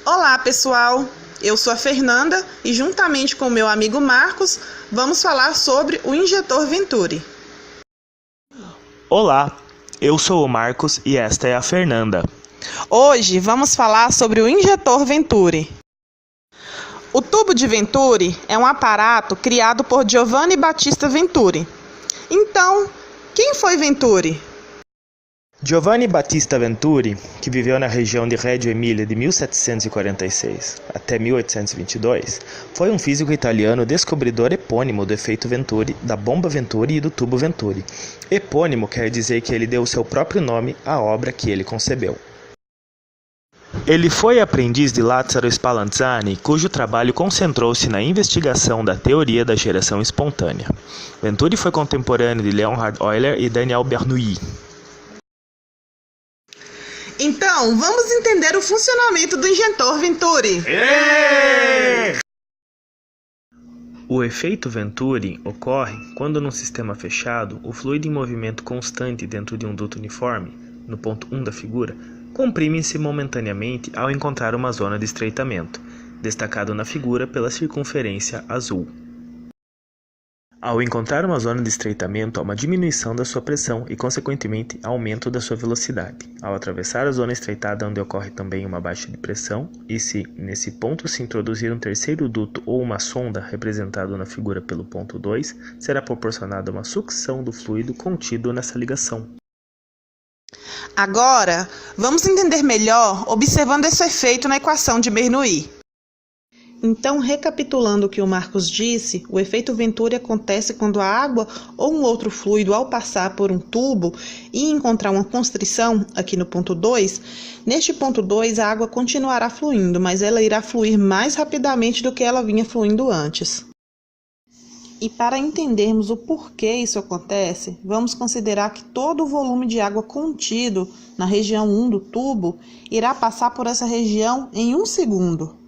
Olá, pessoal! Eu sou a Fernanda e, juntamente com o meu amigo Marcos, vamos falar sobre o injetor Venturi. Olá, eu sou o Marcos e esta é a Fernanda. Hoje vamos falar sobre o injetor Venturi. O tubo de Venturi é um aparato criado por Giovanni Battista Venturi. Então, quem foi Venturi? Giovanni Battista Venturi, que viveu na região de Reggio Emília de 1746 até 1822, foi um físico italiano descobridor epônimo do efeito Venturi, da bomba Venturi e do tubo Venturi. Epônimo quer dizer que ele deu o seu próprio nome à obra que ele concebeu. Ele foi aprendiz de Lazzaro Spallanzani, cujo trabalho concentrou-se na investigação da teoria da geração espontânea. Venturi foi contemporâneo de Leonhard Euler e Daniel Bernoulli. Então, vamos entender o funcionamento do injetor Venturi. O efeito Venturi ocorre quando, num sistema fechado, o fluido em movimento constante dentro de um duto uniforme, no ponto 1 da figura, comprime-se momentaneamente ao encontrar uma zona de estreitamento, destacado na figura pela circunferência azul. Ao encontrar uma zona de estreitamento, há uma diminuição da sua pressão e, consequentemente, aumento da sua velocidade. Ao atravessar a zona estreitada, onde ocorre também uma baixa de pressão, e se, nesse ponto, se introduzir um terceiro duto ou uma sonda, representado na figura pelo ponto 2, será proporcionada uma sucção do fluido contido nessa ligação. Agora, vamos entender melhor observando esse efeito na equação de Bernoulli. Então, recapitulando o que o Marcos disse, o efeito Venturi acontece quando a água ou um outro fluido, ao passar por um tubo e encontrar uma constrição, aqui no ponto 2, neste ponto 2 a água continuará fluindo, mas ela irá fluir mais rapidamente do que ela vinha fluindo antes. E para entendermos o porquê isso acontece, vamos considerar que todo o volume de água contido na região 1 do tubo irá passar por essa região em 1 segundo.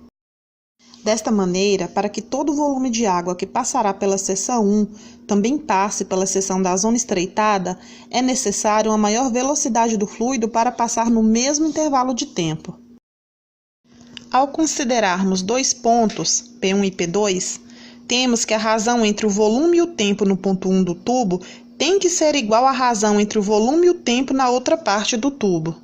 Desta maneira, para que todo o volume de água que passará pela seção 1 também passe pela seção da zona estreitada, é necessário uma maior velocidade do fluido para passar no mesmo intervalo de tempo. Ao considerarmos dois pontos, P1 e P2, temos que a razão entre o volume e o tempo no ponto 1 do tubo tem que ser igual à razão entre o volume e o tempo na outra parte do tubo.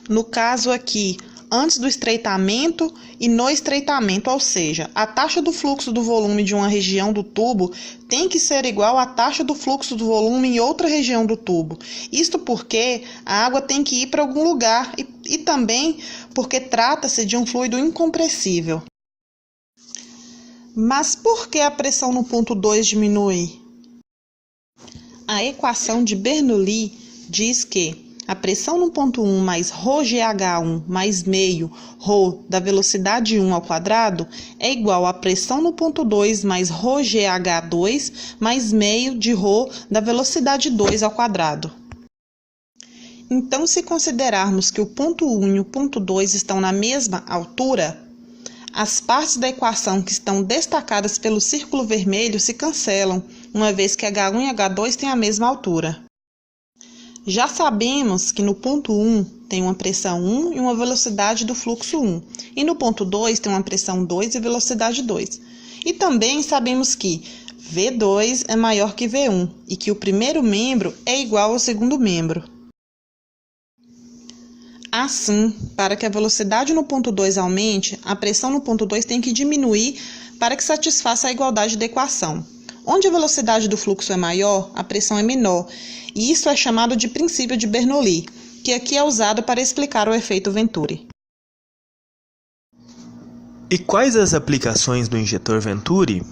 No caso aqui, antes do estreitamento e no estreitamento, ou seja, a taxa do fluxo do volume de uma região do tubo tem que ser igual à taxa do fluxo do volume em outra região do tubo. Isto porque a água tem que ir para algum lugar e também porque trata-se de um fluido incompressível. Mas por que a pressão no ponto 2 diminui? A equação de Bernoulli diz que a pressão no ponto 1 mais ρgh1 mais meio ρ da velocidade 1 ao quadrado é igual à pressão no ponto 2 mais ρgh2 mais meio de ρ da velocidade 2 ao quadrado. Então, se considerarmos que o ponto 1 e o ponto 2 estão na mesma altura, as partes da equação que estão destacadas pelo círculo vermelho se cancelam, uma vez que H1 e H2 têm a mesma altura. Já sabemos que no ponto 1 tem uma pressão 1 e uma velocidade do fluxo 1, e no ponto 2 tem uma pressão 2 e velocidade 2. E também sabemos que V2 é maior que V1 e que o primeiro membro é igual ao segundo membro. Assim, para que a velocidade no ponto 2 aumente, a pressão no ponto 2 tem que diminuir para que satisfaça a igualdade da equação. Onde a velocidade do fluxo é maior, a pressão é menor, e isso é chamado de princípio de Bernoulli, que aqui é usado para explicar o efeito Venturi. E quais as aplicações do injetor Venturi?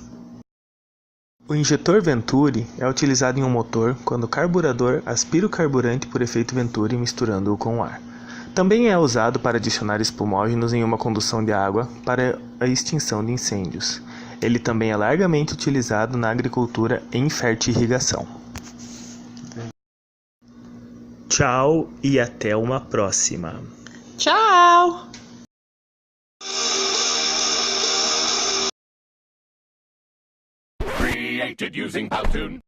O injetor Venturi é utilizado em um motor quando o carburador aspira o carburante por efeito Venturi misturando-o com o ar. Também é usado para adicionar espumógenos em uma condução de água para a extinção de incêndios. Ele também é largamente utilizado na agricultura em fertirrigação. Tchau e até uma próxima. Tchau! Created using Powtoon.